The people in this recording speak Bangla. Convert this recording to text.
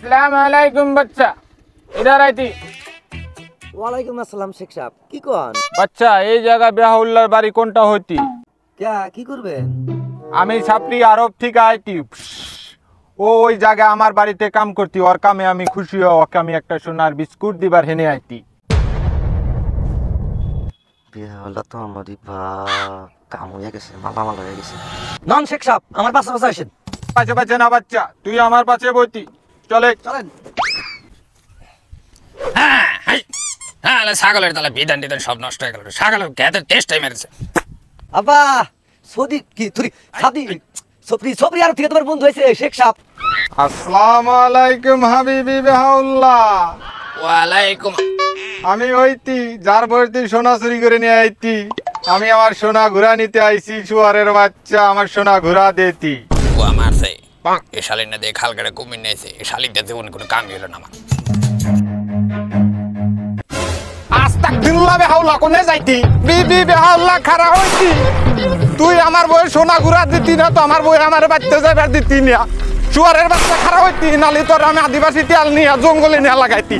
আসসালামু আলাইকুম বাচ্চা, ইধার আইতি। ওয়ালাইকুম আসসালাম শেখ সাহেব, কি কোন? বাচ্চা, এই জায়গা বেহাউল্লার বাড়ি কোনটা হইতি? কি করবেন? আমি ছাপড়ি আরব থেকে আইতি। ওই জায়গা আমার বাড়িতে কাম করতি, ওর কামে আমি খুশি ওকে আমি একটা সোনার বিস্কুট দিবার হেনে আইতি। বেহাউল্লা তো আমারই কাম হয়ে গেছে, মালামাল হয়ে গেছে। নন শেখ সাহেব, আমার পাশে পাশে আসেন। পাশে পাশে না বাচ্চা, তুই আমার পাশে বইতি। চলে চলেন। ছাগলের তাহলে বিধান টিধান সব নষ্ট হয়ে গেল। ছাগলের গ্যাসের টেস্টটাই মেরেছে। আব্বা সৌদি কি তুই সাদি সবরি আর থেকে তোমার বন্ধু হয়েছে শেখ সাহেব। আসসালামু আলাইকুম হাবিবি বেহাউল্লাহ। ওয়ালাইকুম। আমি হইতি যার বইতি সোনা চুরি করে নিয়ে আইতি। আমি আমার সোনা ঘুরা নিতে আইছি। শুয়ারের বাচ্চা, আমার সোনা ঘুরা দেতি। ও মারছে এ শালিক না দিয়ে খাল কেটে কুমির নিয়েছে। এই শালিকটা জীবন কোনো কাম গেল না আমার। আস্তাগফিরুল্লাহ বেহাউল্লাহ, কোনে যাইতি? বিবি বেহাউল্লাহ খারা হইতি। তুই আমার বই সোনা ঘুরা দিতি না তো আমার বই আমার বাচ্চা যাইবার দিতি না। শুয়ারের বাচ্চা খারা হইতি, নালি তোর আমি আদিবাসী তেল নিয়ে জঙ্গলে নিয়ে লাগাইতি।